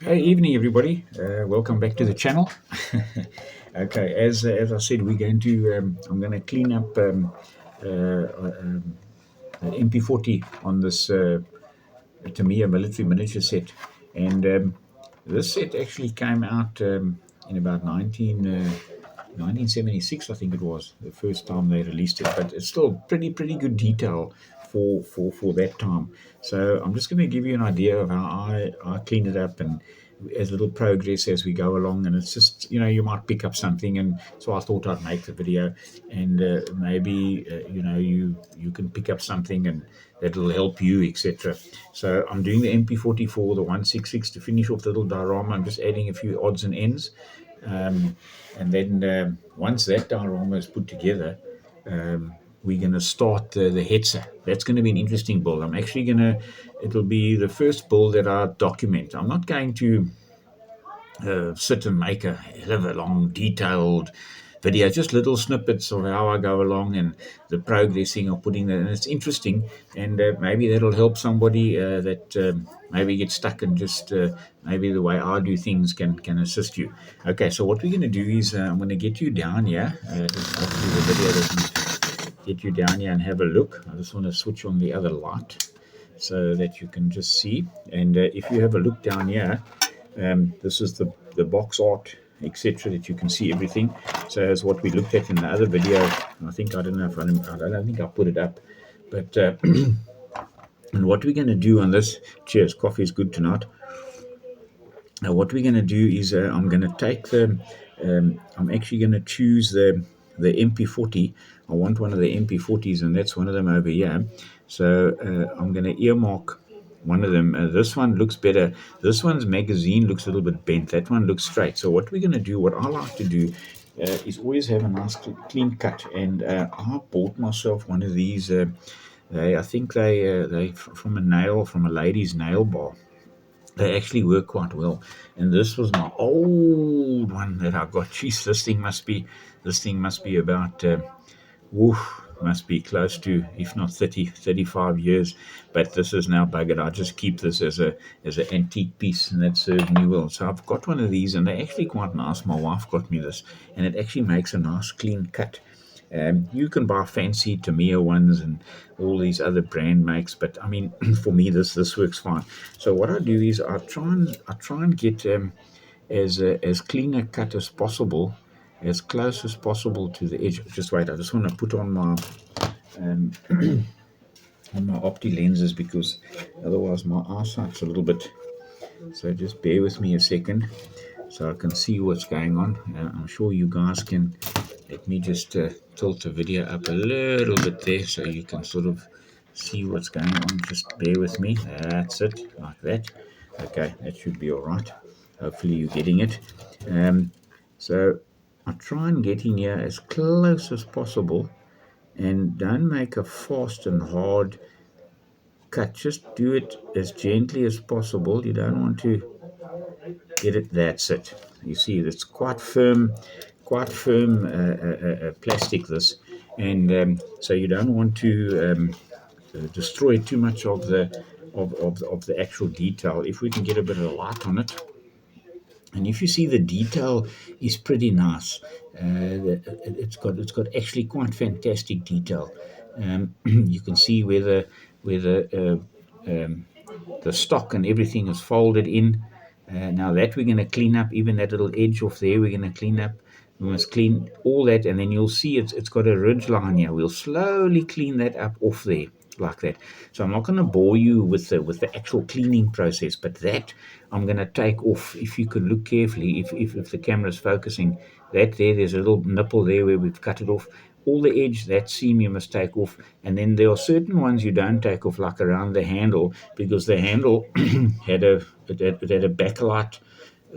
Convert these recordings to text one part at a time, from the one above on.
Hey, evening everybody. Welcome back to the channel. Okay, as I said, we're going to I'm going to clean up the MP40 on this Tamiya military miniature set, and this set actually came out in about 1976, I think it was the first time they released it. But it's still pretty good detail for that time. So I'm just going to give you an idea of how I cleaned it up, and as little progress as we go along. And it's just, you might pick up something, and so I thought I'd make the video, and maybe you can pick up something and that'll help you, etc. So I'm doing the MP44, the 166, to finish off the little diorama. I'm just adding a few odds and ends, and then once that diorama is put together, we're going to start the hetzer. That's going to be an interesting build. It'll be the first build that I document. I'm not going to sit and make a hell of a long, detailed video, just little snippets of how I go along and the progressing of putting that. And it's interesting, and maybe that'll help somebody that maybe gets stuck, and just maybe the way I do things can assist you. Okay, so what we're going to do is I'm going to get you down here. Hopefully the video doesn't get you down here and have a look. I just want to switch on the other light so that you can just see. And if you have a look down here, this is the box art, etc., that you can see everything. So as what we looked at in the other video, I don't think I put it up, but and what we're going to do on this, cheers, coffee is good tonight. Now what we're going to do is I'm going to take I'm actually going to choose the MP40. I want one of the MP40s, and that's one of them over here. So I'm going to earmark one of them. This one looks better. This one's magazine looks a little bit bent. That one looks straight. So what we're going to do, what I like to do, is always have a nice clean cut. And I bought myself one of these. I think they from a lady's nail bar. They actually work quite well. And this was my old one that I got. Jeez, this thing must be about must be close to, if not 35 years. But this is now buggered. I just keep this as an antique piece, and that serves me well. So I've got one of these, and they're actually quite nice. My wife got me this, and it actually makes a nice clean cut. You can buy fancy Tamiya ones and all these other brand makes, but I mean, for me, this works fine. So what I do is I try and get as clean a cut as possible, as close as possible to the edge. Just wait, I just want to put on my on my opti lenses, because otherwise my eyesight's a little bit. So just bear with me a second, so I can see what's going on. I'm sure you guys can. Let me just tilt the video up a little bit there, so you can sort of see what's going on. Just bear with me. That's it, like that. Okay, that should be all right. Hopefully you're getting it. So I try and get in here as close as possible, and don't make a fast and hard cut. Just do it as gently as possible. You don't want to get it. That's it. You see, it's quite firm plastic, this, and so you don't want to destroy too much of the actual detail. If we can get a bit of light on it, and if you see, the detail is pretty nice. It's got actually quite fantastic detail. You can see where the stock and everything is folded in. Now that we're going to clean up, even that little edge off there, we're going to clean up. We must clean all that, and then you'll see it's got a ridge line here. We'll slowly clean that up off there, like that. So I'm not going to bore you with the actual cleaning process, but that I'm going to take off. If you can look carefully, if the camera is focusing, there's a little nipple there where we've cut it off. All the edge, that seam you must take off, and then there are certain ones you don't take off, like around the handle, because the handle had a backlight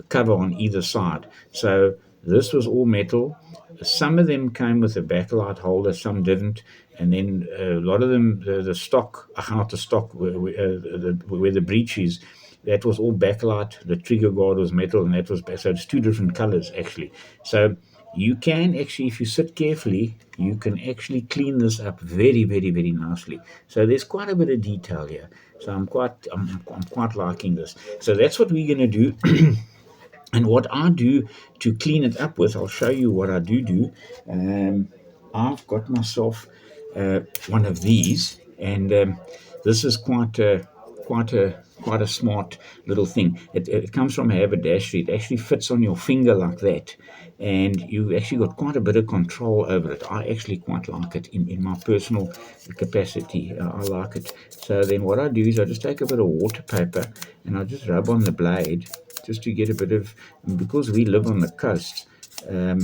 cover on either side. So this was all metal. Some of them came with a backlight holder, some didn't, and then a lot of them, the stock, not the stock, where the breech is, that was all backlight. The trigger guard was metal, and that was so it's two different colors actually. So you can actually, if you sit carefully, you can actually clean this up very nicely. So there's quite a bit of detail here. So I'm quite liking this. So that's what we're going to do. And what I do to clean it up with, I'll show you what I do. Um, I've got myself one of these, and this is quite a smart little thing. It comes from a haberdashery. It actually fits on your finger like that, and you've actually got quite a bit of control over it. I actually quite like it in my personal capacity. I like it. So then what I do is I just take a bit of water paper and I just rub on the blade just to get a bit of, because we live on the coast, um,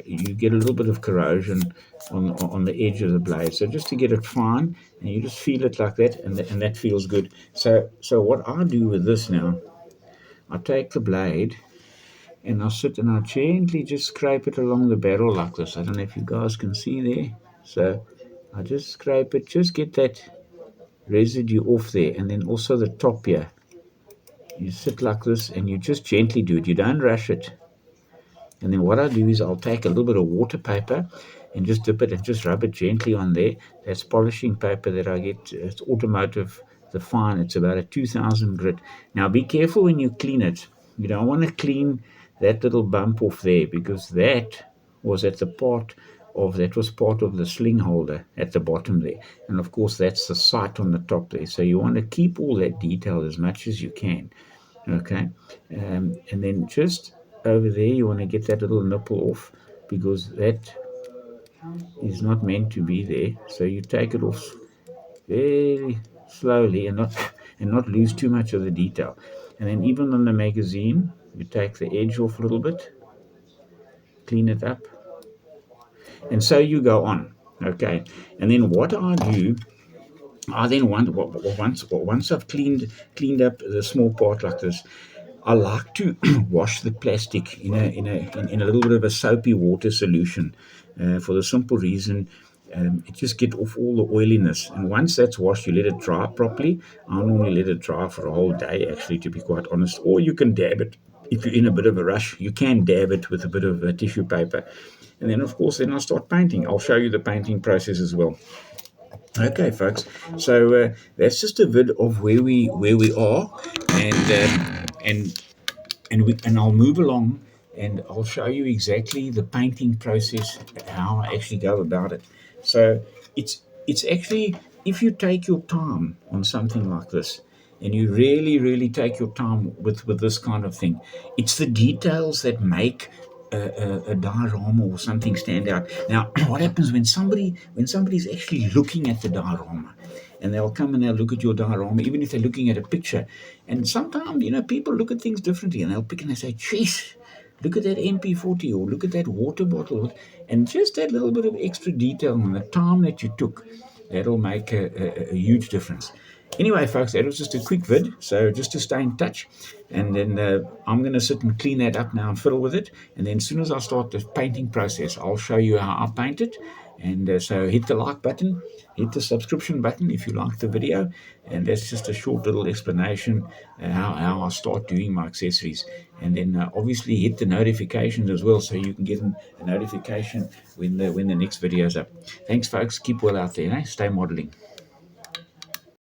you get a little bit of corrosion on the edge of the blade. So just to get it fine, and you just feel it like that, and that feels good. So what I do with this now, I take the blade and I sit and I gently just scrape it along the barrel like this. I don't know if you guys can see there. So I just scrape it, just get that residue off there, and then also the top here. You sit like this and you just gently do it. You don't rush it. And then what I do is I'll take a little bit of water paper and just dip it and just rub it gently on there. That's polishing paper that I get. It's automotive, the fine. It's about a 2000 grit. Now be careful when you clean it. You don't want to clean that little bump off there, because that was at the part that was part of the sling holder at the bottom there. And of course that's the sight on the top there. So you want to keep all that detail as much as you can. Okay, and then just over there you want to get that little nipple off, because that is not meant to be there. So you take it off very slowly and not lose too much of the detail. And then even on the magazine, you take the edge off a little bit, clean it up, and so you go on. Okay, and then what I do, I then once I've cleaned up the small part like this, I like to wash the plastic in a little bit of a soapy water solution, for the simple reason, it just get off all the oiliness. And once that's washed, you let it dry properly. I normally let it dry for a whole day, actually, to be quite honest. Or you can dab it if you're in a bit of a rush. You can dab it with a bit of tissue paper, and then of course, then I start painting. I'll show you the painting process as well. Okay, folks. So that's just a bit of where we are, and I'll move along, and I'll show you exactly the painting process, how I actually go about it. So it's actually, if you take your time on something like this, and you really take your time with this kind of thing, it's the details that make a diorama or something stand out. Now, what happens when somebody's actually looking at the diorama, and they'll come and they'll look at your diorama, even if they're looking at a picture. And sometimes, people look at things differently, and they'll pick and they say, "Jeez, look at that MP40, or look at that water bottle," and just that little bit of extra detail and the time that you took, that'll make a huge difference. Anyway, folks, that was just a quick vid. So just to stay in touch, and then I'm going to sit and clean that up now and fiddle with it. And then as soon as I start the painting process, I'll show you how I paint it. And so hit the like button, hit the subscription button if you like the video. And that's just a short little explanation how I start doing my accessories. And then obviously hit the notifications as well, so you can get a notification when the next video is up. Thanks, folks. Keep well out there. Eh? Stay modeling.